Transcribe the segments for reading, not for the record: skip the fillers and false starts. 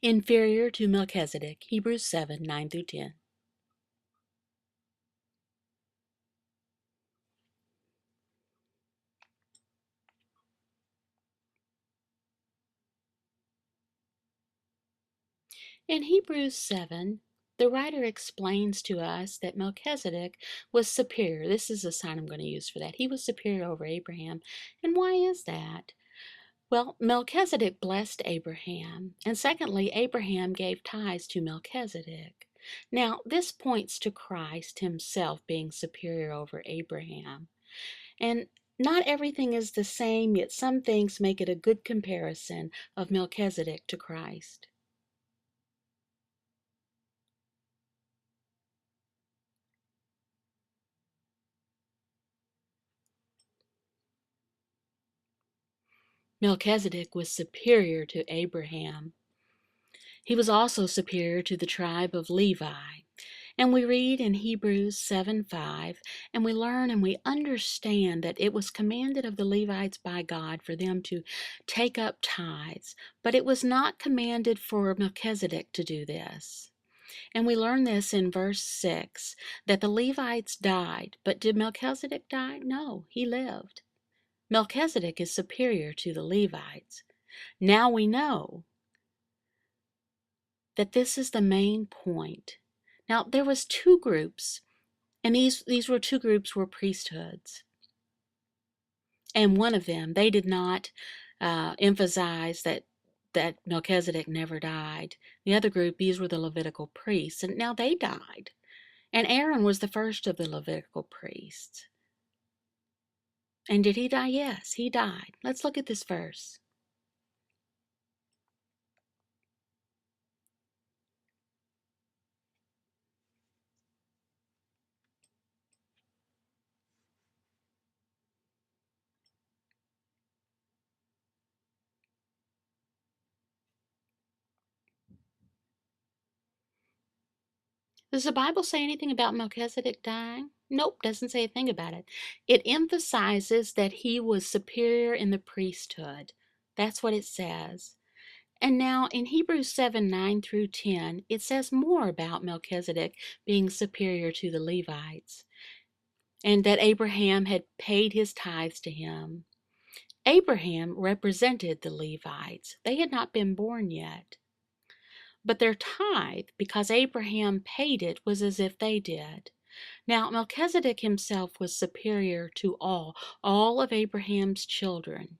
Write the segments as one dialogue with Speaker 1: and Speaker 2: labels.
Speaker 1: Inferior to Melchizedek, Hebrews 7, 9 through 10. In Hebrews 7, the writer explains to us that Melchizedek was superior. This is a sign I'm going to use for that. He was superior over Abraham. And why is that? Well, Melchizedek blessed Abraham, and secondly, Abraham gave tithes to Melchizedek. Now, this points to Christ himself being superior over Abraham. And not everything is the same, yet some things make it a good comparison of Melchizedek to Christ. Melchizedek was superior to Abraham. He was also superior to the tribe of Levi. And we read in Hebrews 7:5, and we learn and we understand that it was commanded of the Levites by God for them to take up tithes, but it was not commanded for Melchizedek to do this. And we learn this in verse 6, that the Levites died, but did Melchizedek die? No, he lived. Melchizedek is superior to the Levites. Now we know that this is the main point. Now, there was two groups, and these two groups were priesthoods. And one of them, they did not emphasize that Melchizedek never died. The other group, these were the Levitical priests, and now they died. And Aaron was the first of the Levitical priests. And did he die? Yes, he died. Let's look at this verse. Does the Bible say anything about Melchizedek dying? Nope, doesn't say a thing about it. It emphasizes that he was superior in the priesthood. That's what it says. And now in Hebrews 7, 9 through 10, it says more about Melchizedek being superior to the Levites, and that Abraham had paid his tithes to him. Abraham represented the Levites. They had not been born yet. But their tithe, because Abraham paid it, was as if they did. Now, Melchizedek himself was superior to all of Abraham's children.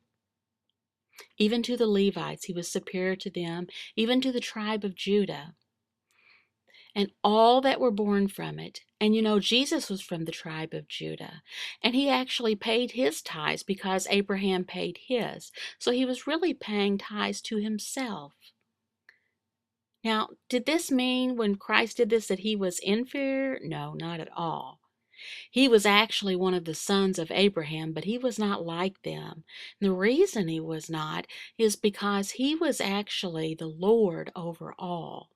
Speaker 1: Even to the Levites, he was superior to them, even to the tribe of Judah, and all that were born from it. And you know, Jesus was from the tribe of Judah, and he actually paid his tithes because Abraham paid his. So he was really paying tithes to himself. Now, did this mean when Christ did this that he was inferior? No, not at all. He was actually one of the sons of Abraham, but he was not like them. And the reason he was not is because he was actually the Lord over all.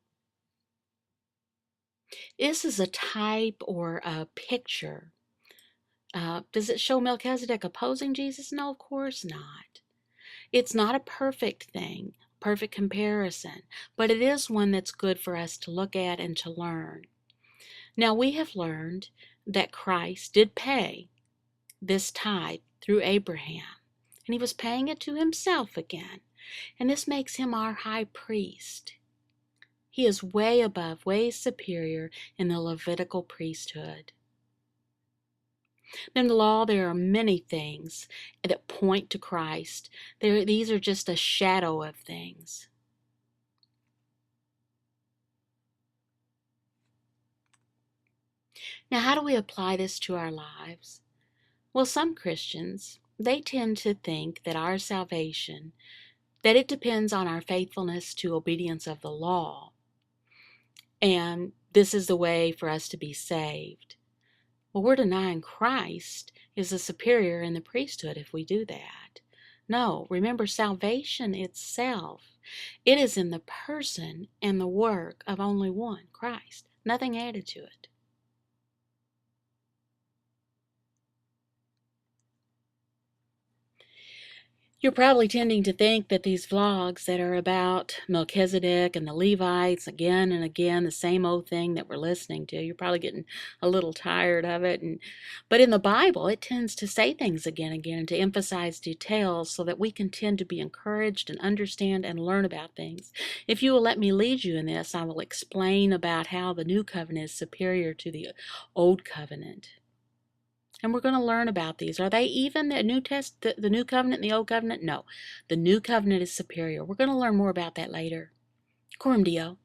Speaker 1: This is a type or a picture. Does it show Melchizedek opposing Jesus? No, of course not. It's not a perfect thing, perfect comparison, but it is one that's good for us to look at and to learn. Now, we have learned that Christ did pay this tithe through Abraham, and he was paying it to himself again, and this makes him our high priest. He is way above, way superior in the Levitical priesthood. In the law, there are many things that point to Christ. These are just a shadow of things. Now, how do we apply this to our lives? Well, some Christians, they tend to think that our salvation, that it depends on our faithfulness to obedience of the law. And this is the way for us to be saved. Well, we're denying Christ is the superior in the priesthood if we do that. No, remember salvation itself. It is in the person and the work of only one, Christ. Nothing added to it. You're probably tending to think that these vlogs that are about Melchizedek and the Levites again and again, the same old thing that we're listening to, you're probably getting a little tired of it. But in the Bible, it tends to say things again and again and to emphasize details so that we can tend to be encouraged and understand and learn about things. If you will let me lead you in this, I will explain about how the New Covenant is superior to the Old Covenant. And we're going to learn about these. Are they even the the New Covenant and the Old Covenant? No. The New Covenant is superior. We're going to learn more about that later. Coram Deo.